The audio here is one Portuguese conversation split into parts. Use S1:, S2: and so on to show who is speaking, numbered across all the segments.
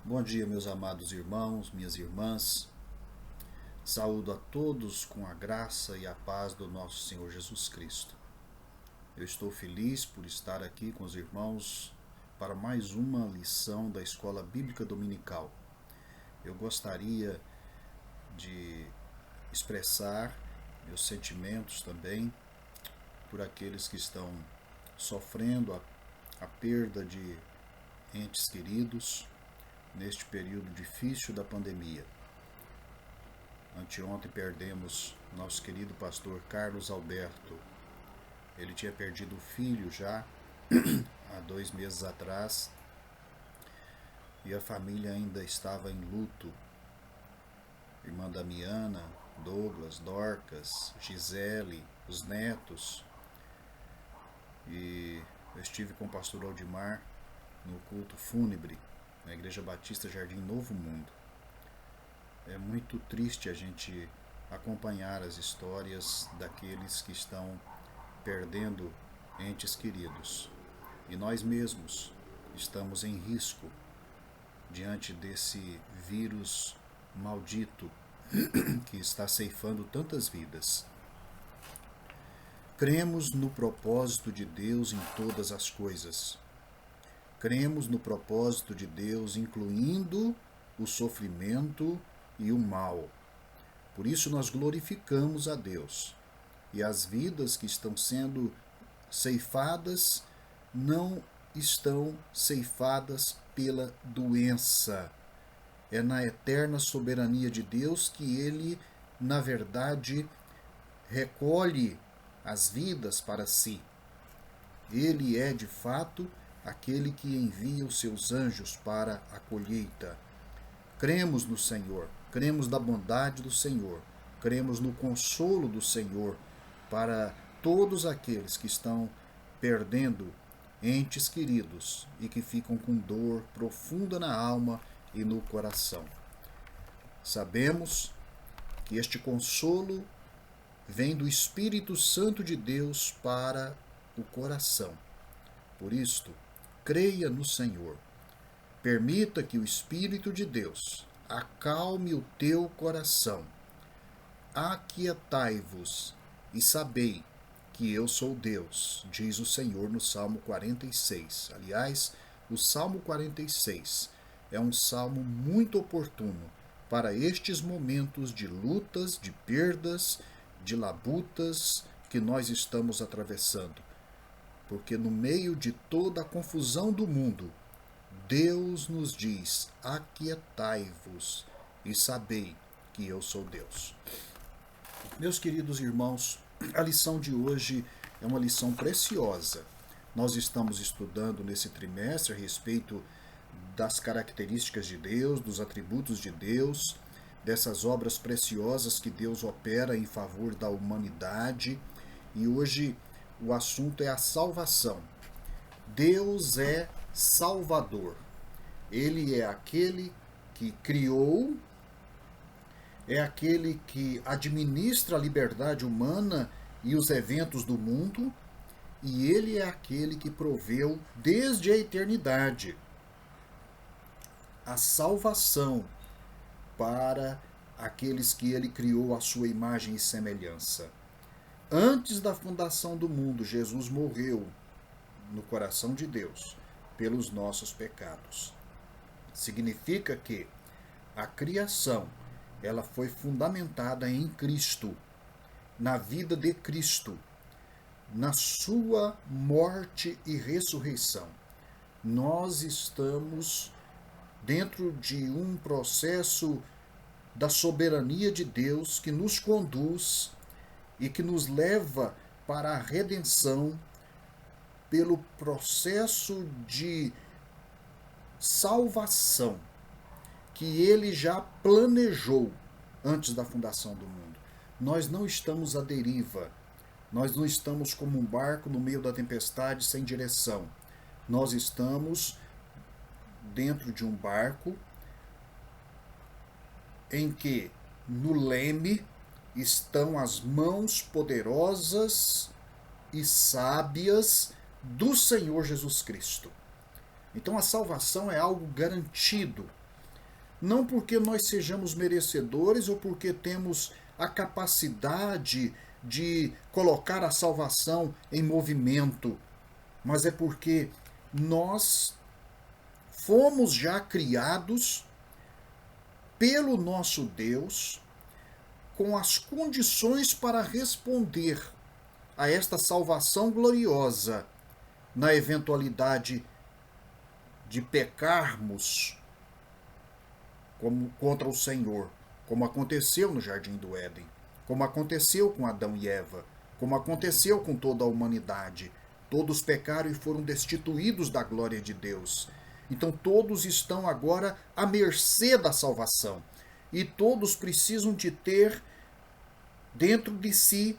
S1: Bom dia, meus amados irmãos, minhas irmãs. Saúdo a todos com a graça e a paz do nosso Senhor Jesus Cristo. Eu estou feliz por estar aqui com os irmãos para mais uma lição da Escola Bíblica Dominical. Eu gostaria de expressar meus sentimentos também por aqueles que estão sofrendo a perda de entes queridos neste período difícil da pandemia. Anteontem perdemos nosso querido pastor Carlos Alberto. Ele tinha perdido o filho já há 2 meses atrás e a família ainda estava em luto. Irmã Damiana, Douglas, Dorcas, Gisele, os netos. E eu estive com o pastor Aldimar no culto fúnebre na Igreja Batista Jardim Novo Mundo. É muito triste a gente acompanhar as histórias daqueles que estão perdendo entes queridos. E nós mesmos estamos em risco diante desse vírus maldito que está ceifando tantas vidas. Cremos no propósito de Deus em todas as coisas. Cremos no propósito de Deus, incluindo o sofrimento e o mal. Por isso nós glorificamos a Deus. E as vidas que estão sendo ceifadas não estão ceifadas pela doença. É na eterna soberania de Deus que Ele, na verdade, recolhe as vidas para si. Ele é, de fato, aquele que envia os seus anjos para a colheita. Cremos no Senhor, cremos na bondade do Senhor, cremos no consolo do Senhor para todos aqueles que estão perdendo entes queridos e que ficam com dor profunda na alma e no coração. Sabemos que este consolo vem do Espírito Santo de Deus para o coração. Por isto, creia no Senhor. Permita que o Espírito de Deus acalme o teu coração. Aquietai-vos e sabei que eu sou Deus, diz o Senhor no Salmo 46. Aliás, o Salmo 46 é um salmo muito oportuno para estes momentos de lutas, de perdas, de labutas que nós estamos atravessando. Porque no meio de toda a confusão do mundo, Deus nos diz: aquietai-vos e sabei que eu sou Deus. Meus queridos irmãos, a lição de hoje é uma lição preciosa. Nós estamos estudando nesse trimestre a respeito das características de Deus, dos atributos de Deus, dessas obras preciosas que Deus opera em favor da humanidade. E hoje o assunto é a salvação. Deus é Salvador. Ele é aquele que criou, é aquele que administra a liberdade humana e os eventos do mundo, e ele é aquele que proveu desde a eternidade a salvação para aqueles que ele criou à sua imagem e semelhança. Antes da fundação do mundo, Jesus morreu no coração de Deus pelos nossos pecados. Significa que a criação ela foi fundamentada em Cristo, na vida de Cristo, na sua morte e ressurreição. Nós estamos dentro de um processo da soberania de Deus que nos conduz e que nos leva para a redenção pelo processo de salvação que ele já planejou antes da fundação do mundo. Nós não estamos à deriva, nós não estamos como um barco no meio da tempestade sem direção. Nós estamos dentro de um barco em que no leme estão as mãos poderosas e sábias do Senhor Jesus Cristo. Então a salvação é algo garantido. não porque nós sejamos merecedores ou porque temos a capacidade de colocar a salvação em movimento, mas é porque nós fomos já criados pelo nosso Deus com as condições para responder a esta salvação gloriosa na eventualidade de pecarmos contra o Senhor, como aconteceu no Jardim do Éden, como aconteceu com Adão e Eva, como aconteceu com toda a humanidade. Todos pecaram e foram destituídos da glória de Deus. Então todos estão agora à mercê da salvação. E todos precisam de ter dentro de si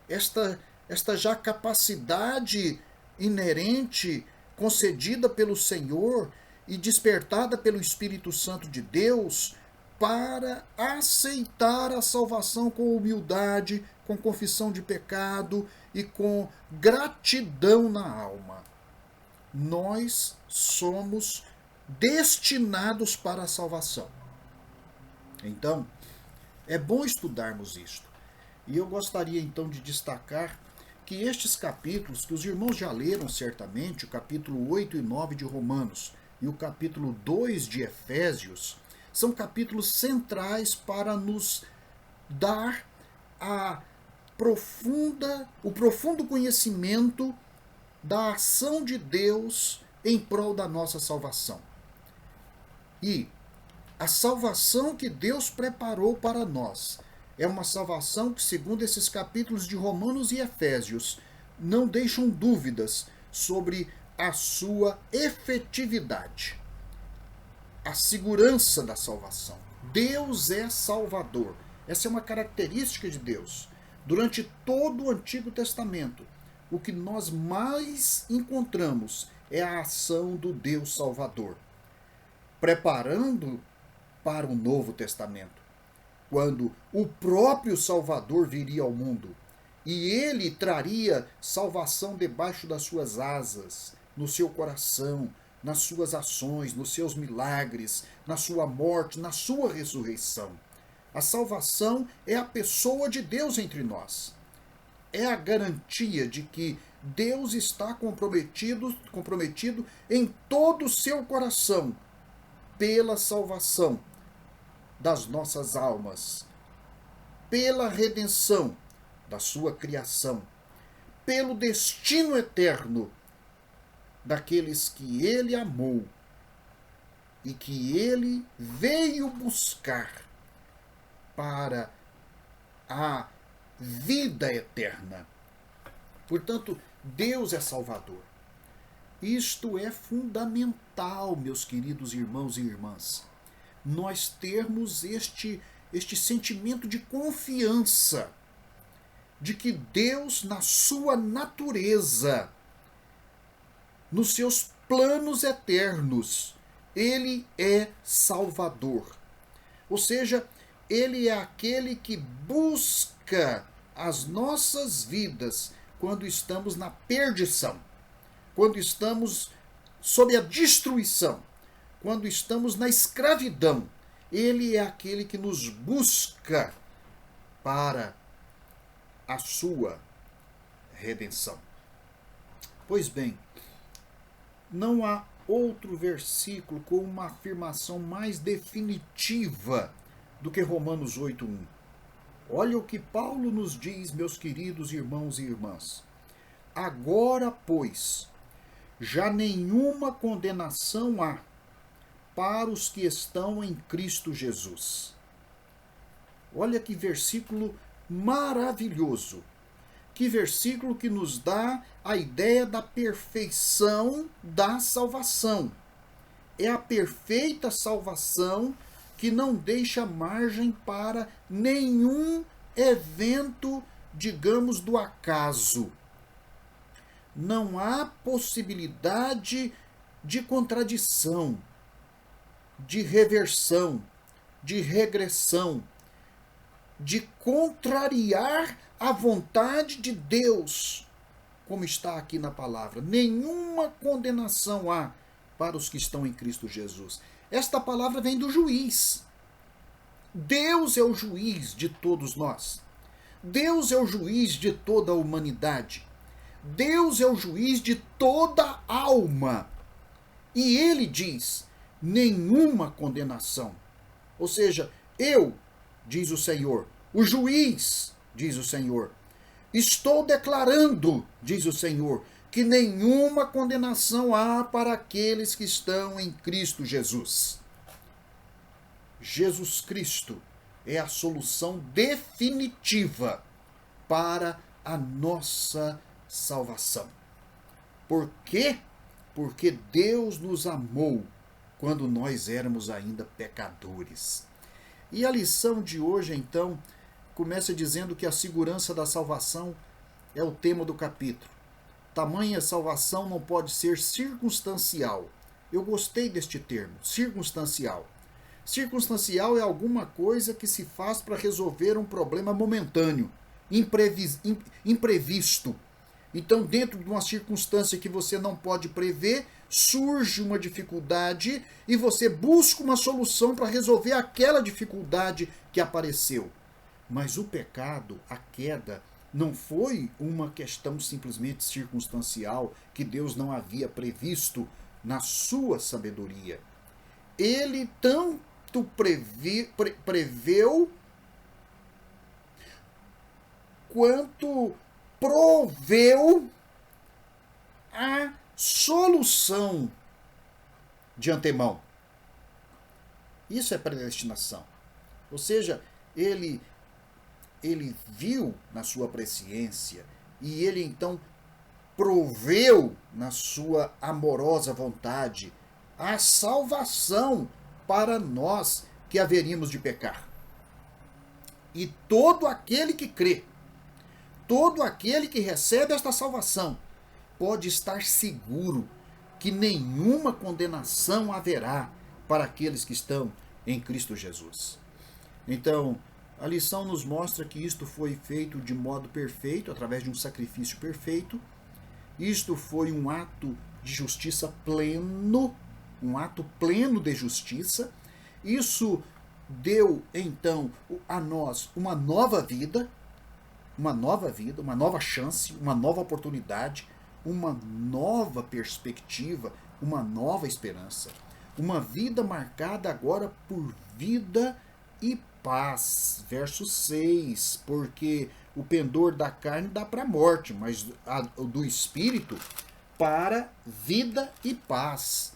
S1: esta já capacidade inerente, concedida pelo Senhor e despertada pelo Espírito Santo de Deus, para aceitar a salvação com humildade, com confissão de pecado e com gratidão na alma. Nós somos destinados para a salvação. Então, é bom estudarmos isto. E eu gostaria então de destacar que estes capítulos, que os irmãos já leram certamente, o capítulo 8 e 9 de Romanos e o capítulo 2 de Efésios, são capítulos centrais para nos dar o profundo conhecimento da ação de Deus em prol da nossa salvação. E a salvação que Deus preparou para nós é uma salvação que, segundo esses capítulos de Romanos e Efésios, não deixam dúvidas sobre a sua efetividade. A segurança da salvação. Deus é Salvador. Essa é uma característica de Deus. Durante todo o Antigo Testamento, o que nós mais encontramos é a ação do Deus Salvador, preparando para o Novo Testamento, quando o próprio Salvador viria ao mundo e ele traria salvação debaixo das suas asas, no seu coração, nas suas ações, nos seus milagres, na sua morte, na sua ressurreição. A salvação é a pessoa de Deus entre nós. É a garantia de que Deus está comprometido em todo o seu coração pela salvação das nossas almas, pela redenção da sua criação, pelo destino eterno daqueles que ele amou e que ele veio buscar para a vida eterna. Portanto, Deus é Salvador. Isto é fundamental, meus queridos irmãos e irmãs. Nós termos este sentimento de confiança de que Deus, na sua natureza, nos seus planos eternos, ele é Salvador. Ou seja, ele é aquele que busca as nossas vidas quando estamos na perdição, quando estamos sob a destruição, quando estamos na escravidão. Ele é aquele que nos busca para a sua redenção. Pois bem, não há outro versículo com uma afirmação mais definitiva do que Romanos 8:1. Olha o que Paulo nos diz, meus queridos irmãos e irmãs. Agora, pois, já nenhuma condenação há para os que estão em Cristo Jesus. Olha que versículo maravilhoso. Que versículo que nos dá a ideia da perfeição da salvação. É a perfeita salvação que não deixa margem para nenhum evento, digamos, do acaso. Não há possibilidade de contradição, de reversão, de regressão, de contrariar a vontade de Deus, como está aqui na palavra. Nenhuma condenação há para os que estão em Cristo Jesus. Esta palavra vem do juiz. Deus é o juiz de todos nós. Deus é o juiz de toda a humanidade. Deus é o juiz de toda alma. E ele diz: nenhuma condenação. Ou seja, eu, diz o Senhor, o juiz, diz o Senhor, estou declarando, diz o Senhor, que nenhuma condenação há para aqueles que estão em Cristo Jesus. Jesus Cristo é a solução definitiva para a nossa salvação. Por quê? Porque Deus nos amou quando nós éramos ainda pecadores. E a lição de hoje, então, começa dizendo que a segurança da salvação é o tema do capítulo. Tamanha salvação não pode ser circunstancial. Eu gostei deste termo, circunstancial. Circunstancial é alguma coisa que se faz para resolver um problema momentâneo, imprevisto. Então, dentro de uma circunstância que você não pode prever, surge uma dificuldade e você busca uma solução para resolver aquela dificuldade que apareceu. Mas o pecado, a queda, não foi uma questão simplesmente circunstancial que Deus não havia previsto na sua sabedoria. Ele tanto preveu quanto proveu a solução de antemão. Isso é predestinação. Ou seja, ele viu na sua presciência e ele então proveu na sua amorosa vontade a salvação para nós que haveríamos de pecar. E todo aquele que crê, todo aquele que recebe esta salvação, pode estar seguro que nenhuma condenação haverá para aqueles que estão em Cristo Jesus. Então, a lição nos mostra que isto foi feito de modo perfeito, através de um sacrifício perfeito. Isto foi um ato de justiça pleno, um ato pleno de justiça. Isso deu, então, a nós uma nova vida, uma nova chance, uma nova oportunidade, uma nova perspectiva, uma nova esperança. Uma vida marcada agora por vida e paz. Verso 6, porque o pendor da carne dá para a morte, mas do Espírito para vida e paz.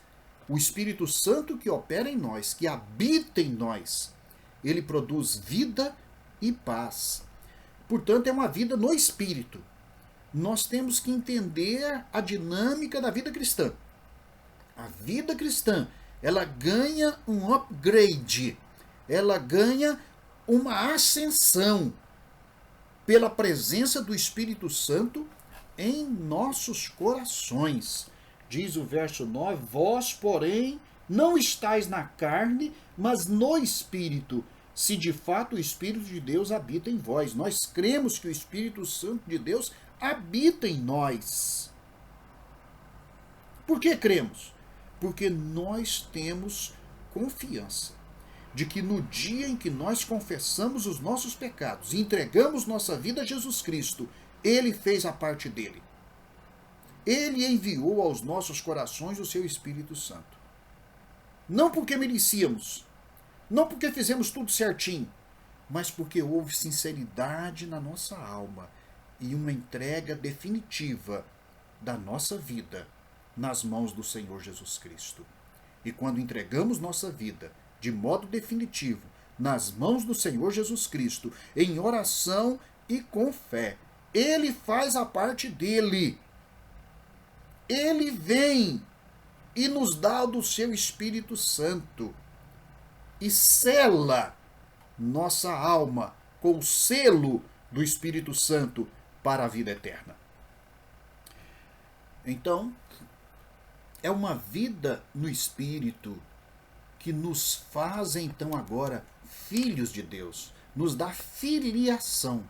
S1: O Espírito Santo que opera em nós, que habita em nós, ele produz vida e paz. Portanto, é uma vida no Espírito. Nós temos que entender a dinâmica da vida cristã. A vida cristã, ela ganha um upgrade, ela ganha uma ascensão pela presença do Espírito Santo em nossos corações. Diz o verso 9, vós, porém, não estáis na carne, mas no Espírito, se de fato o Espírito de Deus habita em vós. Nós cremos que o Espírito Santo de Deus habita em nós. Por que cremos? Porque nós temos confiança de que no dia em que nós confessamos os nossos pecados e entregamos nossa vida a Jesus Cristo, Ele fez a parte dele. Ele enviou aos nossos corações o seu Espírito Santo. Não porque merecíamos, não porque fizemos tudo certinho, mas porque houve sinceridade na nossa alma e uma entrega definitiva da nossa vida nas mãos do Senhor Jesus Cristo. E quando entregamos nossa vida de modo definitivo nas mãos do Senhor Jesus Cristo, em oração e com fé, Ele faz a parte dele. Ele vem e nos dá do seu Espírito Santo e sela nossa alma com o selo do Espírito Santo para a vida eterna. Então, é uma vida no Espírito que nos faz, então, agora filhos de Deus, nos dá filiação.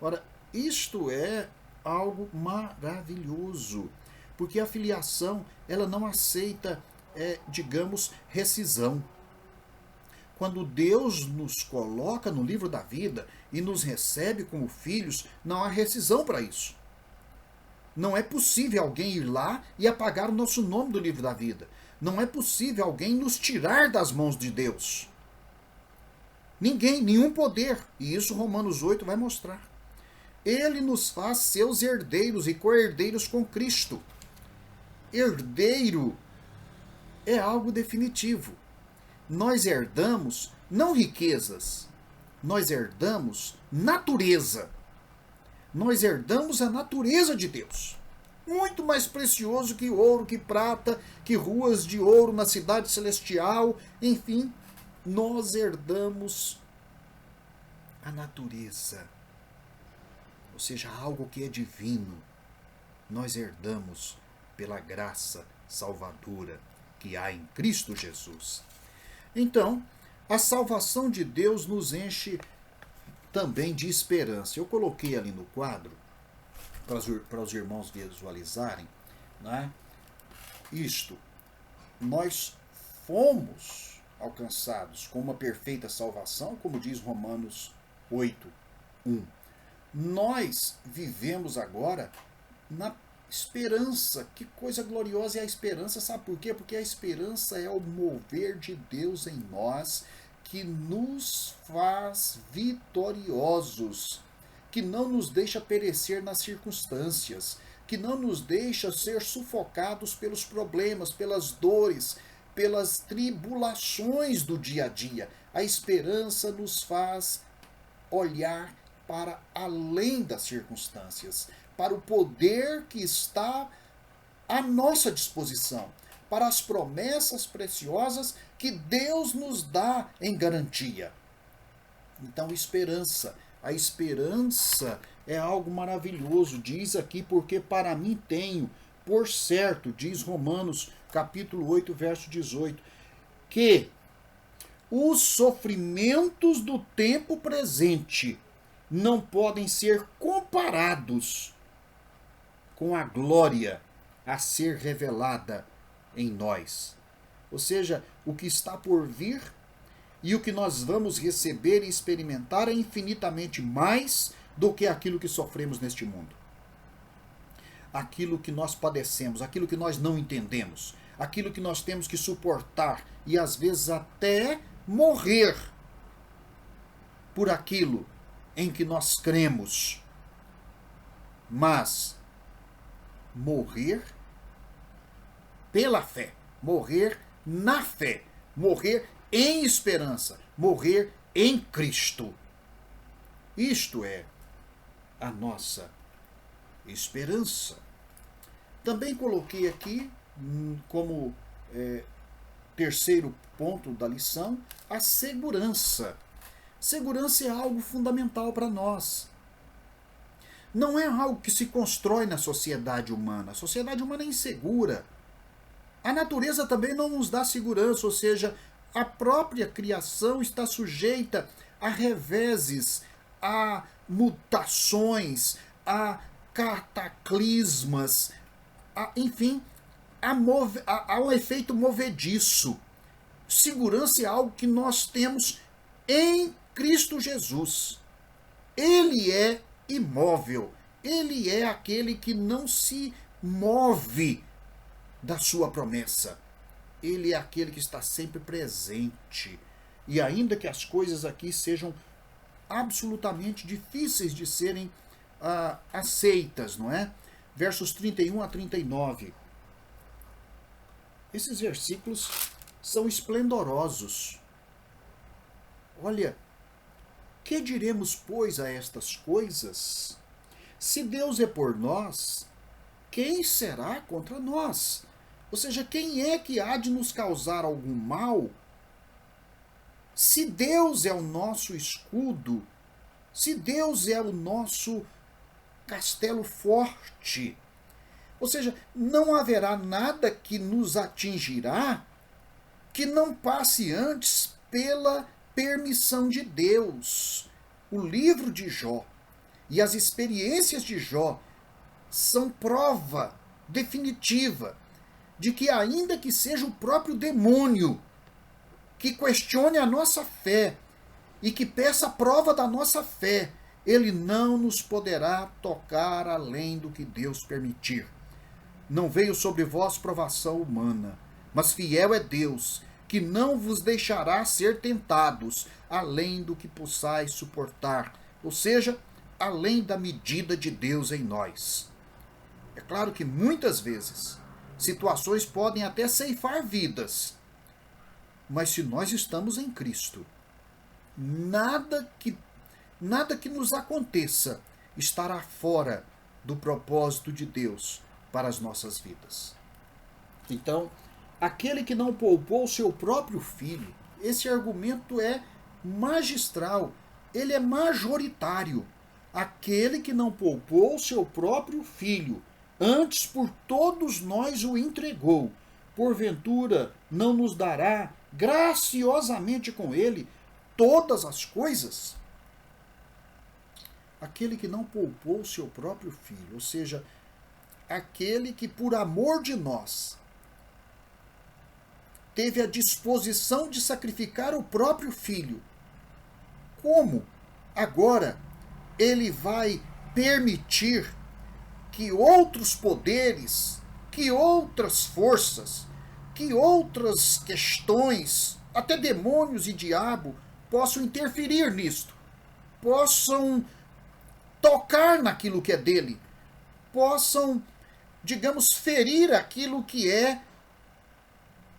S1: Ora, isto é algo maravilhoso, porque a filiação, ela não aceita digamos, rescisão. Quando Deus nos coloca no livro da vida e nos recebe como filhos, não há rescisão para isso. Não é possível alguém ir lá e apagar o nosso nome do livro da vida. Não é possível alguém nos tirar das mãos de Deus. Ninguém, nenhum poder. E isso Romanos 8 vai mostrar. Ele nos faz seus herdeiros e co-herdeiros com Cristo. Herdeiro é algo definitivo. Nós herdamos não riquezas, nós herdamos natureza. Nós herdamos a natureza de Deus. Muito mais precioso que ouro, que prata, que ruas de ouro na cidade celestial. Enfim, nós herdamos a natureza. Ou seja, algo que é divino. Nós herdamos pela graça salvadora que há em Cristo Jesus. Então, a salvação de Deus nos enche também de esperança. Eu coloquei ali no quadro, para os irmãos visualizarem, né? Isto, nós fomos alcançados com uma perfeita salvação, como diz Romanos 8:1. Nós vivemos agora na esperança. Que coisa gloriosa é a esperança, sabe por quê? Porque a esperança é o mover de Deus em nós, que nos faz vitoriosos, que não nos deixa perecer nas circunstâncias, que não nos deixa ser sufocados pelos problemas, pelas dores, pelas tribulações do dia a dia. A esperança nos faz olhar para além das circunstâncias, para o poder que está à nossa disposição, para as promessas preciosas que Deus nos dá em garantia. Então, esperança. A esperança é algo maravilhoso. Diz aqui, porque para mim tenho, por certo, diz Romanos, capítulo 8, verso 18, que os sofrimentos do tempo presente não podem ser comparados com a glória a ser revelada em nós. Ou seja, o que está por vir e o que nós vamos receber e experimentar é infinitamente mais do que aquilo que sofremos neste mundo. Aquilo que nós padecemos, aquilo que nós não entendemos, aquilo que nós temos que suportar e às vezes até morrer por aquilo em que nós cremos. Mas morrer pela fé, morrer na fé, morrer em esperança, morrer em Cristo. Isto é a nossa esperança. Também coloquei aqui, como terceiro ponto da lição, a segurança. Segurança é algo fundamental para nós. Não é algo que se constrói na sociedade humana. A sociedade humana é insegura. A natureza também não nos dá segurança, ou seja, a própria criação está sujeita a reveses, a mutações, a cataclismas, enfim, a um efeito movediço. Segurança é algo que nós temos em Cristo Jesus. Ele é imóvel. Ele é aquele que não se move da sua promessa. Ele é aquele que está sempre presente. E ainda que as coisas aqui sejam absolutamente difíceis de serem aceitas, não é? Versos 31 a 39. Esses versículos são esplendorosos. Olha, que diremos, pois, a estas coisas? Se Deus é por nós, quem será contra nós? Ou seja, quem é que há de nos causar algum mal? Se Deus é o nosso escudo, se Deus é o nosso castelo forte, ou seja, não haverá nada que nos atingirá que não passe antes pela permissão de Deus. O livro de Jó e as experiências de Jó são prova definitiva de que, ainda que seja o próprio demônio que questione a nossa fé e que peça a prova da nossa fé, ele não nos poderá tocar além do que Deus permitir. Não veio sobre vós provação humana, mas fiel é Deus, que não vos deixará ser tentados além do que possais suportar, ou seja, além da medida de Deus em nós. É claro que muitas vezes situações podem até ceifar vidas, mas se nós estamos em Cristo, nada que nos aconteça estará fora do propósito de Deus para as nossas vidas. Então, aquele que não poupou seu próprio filho, esse argumento é magistral, ele é majoritário. Aquele que não poupou seu próprio filho, antes por todos nós o entregou, porventura não nos dará graciosamente com ele todas as coisas? Aquele que não poupou seu próprio filho, ou seja, aquele que por amor de nós teve a disposição de sacrificar o próprio filho, como agora ele vai permitir que outros poderes, que outras forças, que outras questões, até demônios e diabo, possam interferir nisto, possam tocar naquilo que é dele, possam, digamos, ferir aquilo que é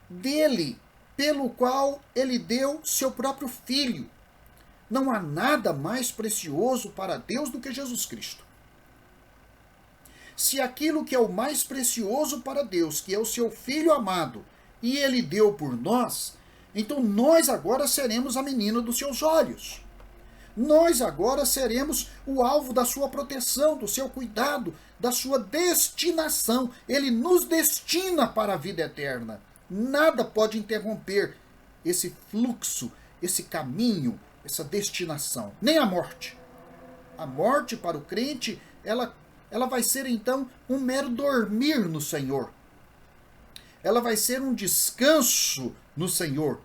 S1: dele, pelo qual ele deu seu próprio filho. Não há nada mais precioso para Deus do que Jesus Cristo. Se aquilo que é o mais precioso para Deus, que é o seu Filho amado, e ele deu por nós, então nós agora seremos a menina dos seus olhos. Nós agora seremos o alvo da sua proteção, do seu cuidado, da sua destinação. Ele nos destina para a vida eterna. Nada pode interromper esse fluxo, esse caminho, essa destinação. Nem a morte. A morte para o crente, ela vai ser então um mero dormir no Senhor. Ela vai ser um descanso no Senhor.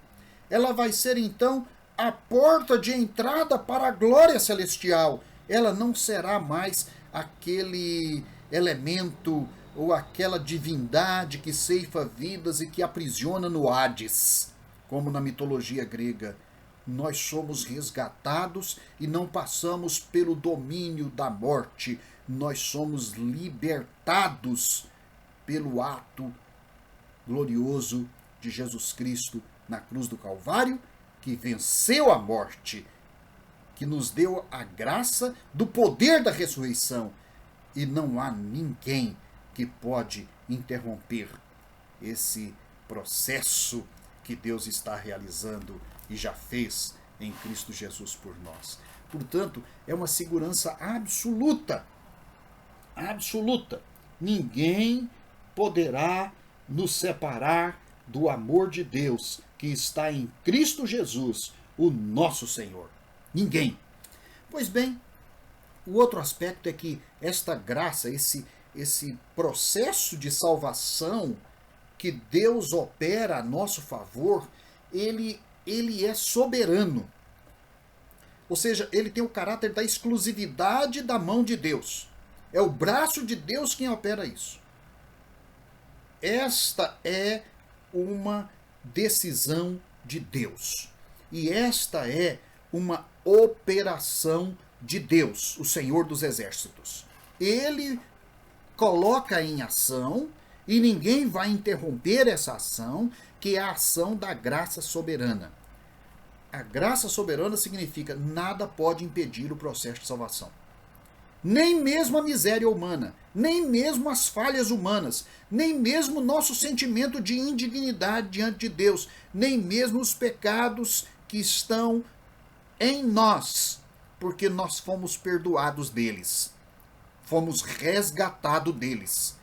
S1: Ela vai ser então a porta de entrada para a glória celestial. Ela não será mais aquele elemento ou aquela divindade que ceifa vidas e que aprisiona no Hades, como na mitologia grega. Nós somos resgatados e não passamos pelo domínio da morte. Nós somos libertados pelo ato glorioso de Jesus Cristo na cruz do Calvário, que venceu a morte, que nos deu a graça do poder da ressurreição. E não há ninguém que pode interromper esse processo que Deus está realizando e já fez em Cristo Jesus por nós. Portanto, é uma segurança absoluta. Absoluta. Ninguém poderá nos separar do amor de Deus que está em Cristo Jesus, o nosso Senhor. Ninguém. Pois bem, o outro aspecto é que esta graça, esse processo de salvação que Deus opera a nosso favor, ele é soberano. Ou seja, ele tem o caráter da exclusividade da mão de Deus. É o braço de Deus quem opera isso. Esta é uma decisão de Deus. E esta é uma operação de Deus, o Senhor dos Exércitos. Ele coloca em ação e ninguém vai interromper essa ação, que é a ação da graça soberana. A graça soberana significa nada pode impedir o processo de salvação. Nem mesmo a miséria humana, nem mesmo as falhas humanas, nem mesmo o nosso sentimento de indignidade diante de Deus, nem mesmo os pecados que estão em nós, porque nós fomos perdoados deles, fomos resgatados deles.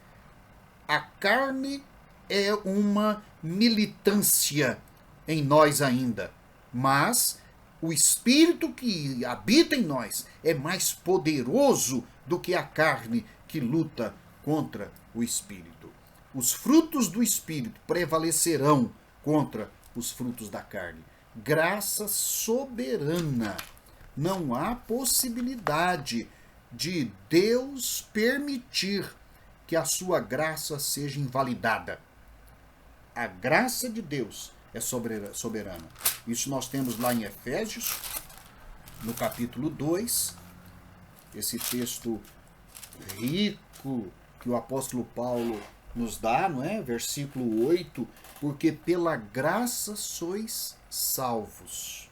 S1: A carne é uma militância em nós ainda, mas o Espírito que habita em nós é mais poderoso do que a carne que luta contra o Espírito. Os frutos do Espírito prevalecerão contra os frutos da carne. Graça soberana. Não há possibilidade de Deus permitir que a sua graça seja invalidada. A graça de Deus é soberana. Isso nós temos lá em Efésios, no capítulo 2, esse texto rico que o apóstolo Paulo nos dá, não é? Versículo 8, porque pela graça sois salvos,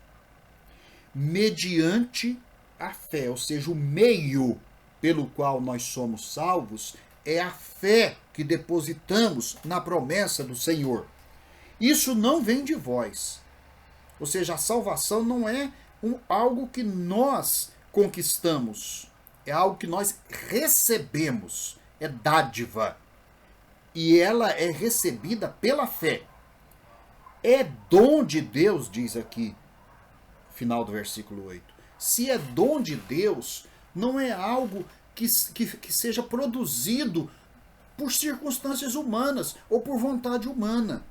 S1: mediante a fé, ou seja, o meio pelo qual nós somos salvos é a fé que depositamos na promessa do Senhor. Isso não vem de vós. Ou seja, a salvação não é algo que nós conquistamos. É algo que nós recebemos. É dádiva. E ela é recebida pela fé. É dom de Deus, diz aqui, final do versículo 8. Se é dom de Deus, não é algo que seja produzido por circunstâncias humanas ou por vontade humana.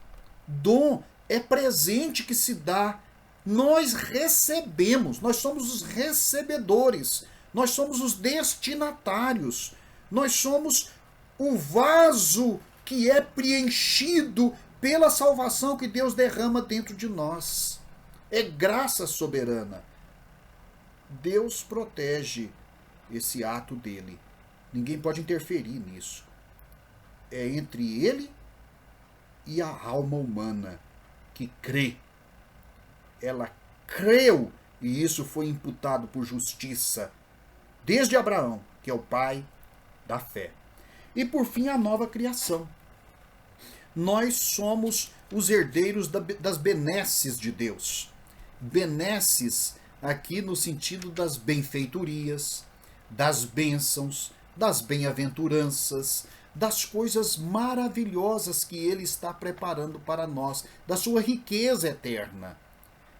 S1: Dom é presente que se dá. Nós recebemos, nós somos os recebedores, nós somos os destinatários, nós somos o vaso que é preenchido pela salvação que Deus derrama dentro de nós. É graça soberana. Deus protege esse ato dele. Ninguém pode interferir nisso. É entre ele e a alma humana que crê. Ela creu e isso foi imputado por justiça desde Abraão, que é o pai da fé. E por fim, a nova criação. Nós somos os herdeiros das benesses de Deus. Benesses aqui no sentido das benfeitorias, das bênçãos, das bem-aventuranças, das coisas maravilhosas que Ele está preparando para nós, da sua riqueza eterna.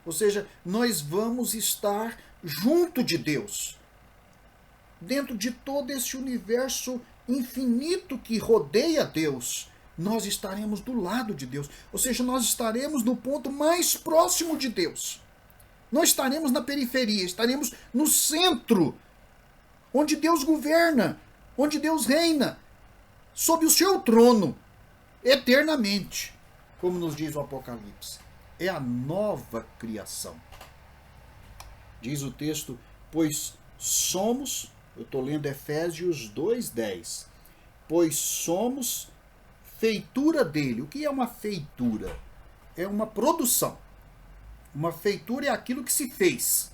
S1: Ou seja, nós vamos estar junto de Deus, dentro de todo esse universo infinito que rodeia Deus. Nós estaremos do lado de Deus, ou seja, nós estaremos no ponto mais próximo de Deus. Não estaremos na periferia, estaremos no centro, onde Deus governa, onde Deus reina, sob o seu trono, eternamente, como nos diz o Apocalipse. É a nova criação. Diz o texto, pois somos, eu estou lendo Efésios 2:10, pois somos feitura dele. O que é uma feitura? É uma produção. Uma feitura é aquilo que se fez.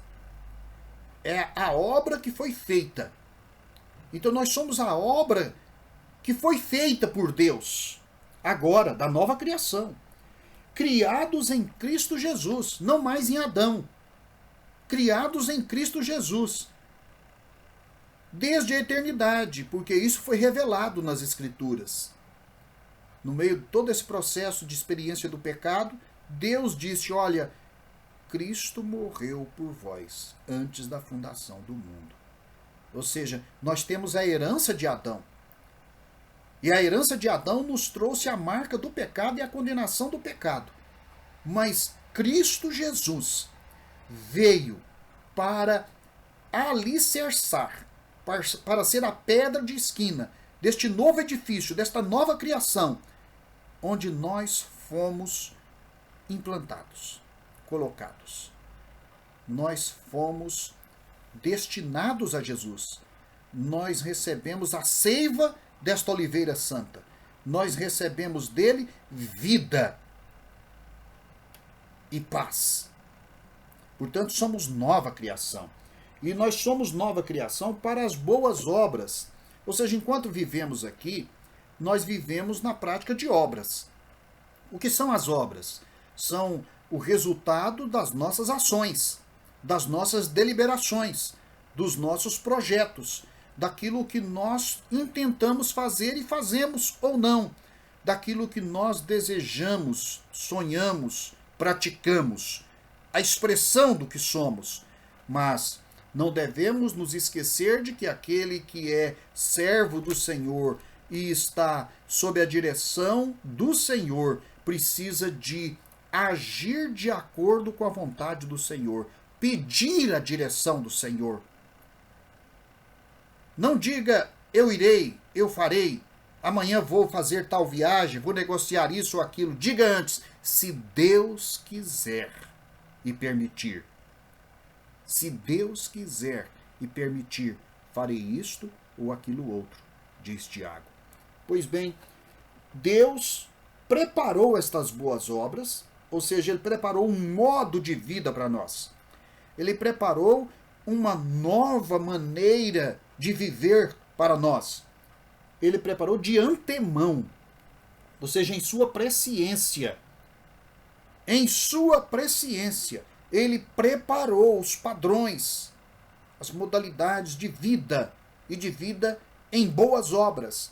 S1: É a obra que foi feita. Então nós somos a obra que foi feita por Deus. Agora, da nova criação. Criados em Cristo Jesus, não mais em Adão. Criados em Cristo Jesus. Desde a eternidade, porque isso foi revelado nas Escrituras. No meio de todo esse processo de experiência do pecado, Deus disse, olha, Cristo morreu por vós antes da fundação do mundo. Ou seja, nós temos a herança de Adão. E a herança de Adão nos trouxe a marca do pecado e a condenação do pecado. Mas Cristo Jesus veio para alicerçar, para ser a pedra de esquina deste novo edifício, desta nova criação, onde nós fomos implantados, colocados. Nós fomos destinados a Jesus. Nós recebemos a seiva desta oliveira santa. Nós recebemos dele vida e paz. Portanto, somos nova criação. E nós somos nova criação para as boas obras. Ou seja, enquanto vivemos aqui, nós vivemos na prática de obras. O que são as obras? São o resultado das nossas ações, das nossas deliberações, dos nossos projetos, daquilo que nós intentamos fazer e fazemos ou não, daquilo que nós desejamos, sonhamos, praticamos, a expressão do que somos. Mas não devemos nos esquecer de que aquele que é servo do Senhor e está sob a direção do Senhor precisa de agir de acordo com a vontade do Senhor, pedir a direção do Senhor. Não diga, eu irei, eu farei, amanhã vou fazer tal viagem, vou negociar isso ou aquilo. Diga antes, se Deus quiser e permitir. Se Deus quiser e permitir, farei isto ou aquilo outro, diz Tiago. Pois bem, Deus preparou estas boas obras, ou seja, Ele preparou um modo de vida para nós. Ele preparou uma nova maneira de viver para nós. Ele preparou de antemão, ou seja, em sua presciência. Em sua presciência, Ele preparou os padrões, as modalidades de vida e de vida em boas obras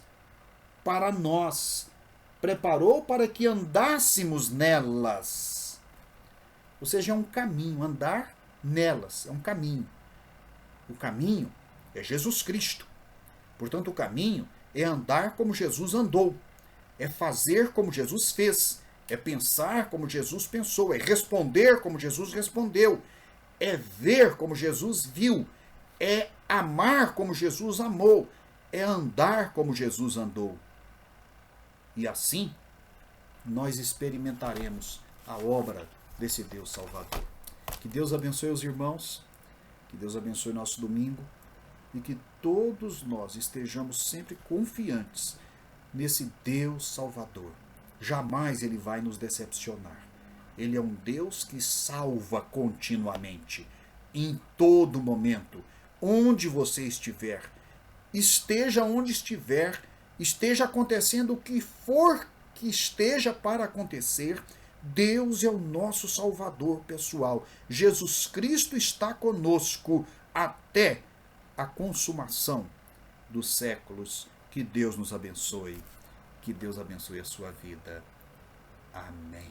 S1: para nós. Preparou para que andássemos nelas. Ou seja, é um caminho, andar nelas, é um caminho. O caminho é Jesus Cristo. Portanto, o caminho é andar como Jesus andou, é fazer como Jesus fez, é pensar como Jesus pensou, é responder como Jesus respondeu, é ver como Jesus viu, é amar como Jesus amou, é andar como Jesus andou. E assim, nós experimentaremos a obra desse Deus Salvador. Que Deus abençoe os irmãos, que Deus abençoe nosso domingo e que todos nós estejamos sempre confiantes nesse Deus Salvador. Jamais Ele vai nos decepcionar. Ele é um Deus que salva continuamente, em todo momento, onde você estiver. Esteja onde estiver, esteja acontecendo o que for que esteja para acontecer, Deus é o nosso Salvador pessoal. Jesus Cristo está conosco até a consumação dos séculos. Que Deus nos abençoe. Que Deus abençoe a sua vida. Amém.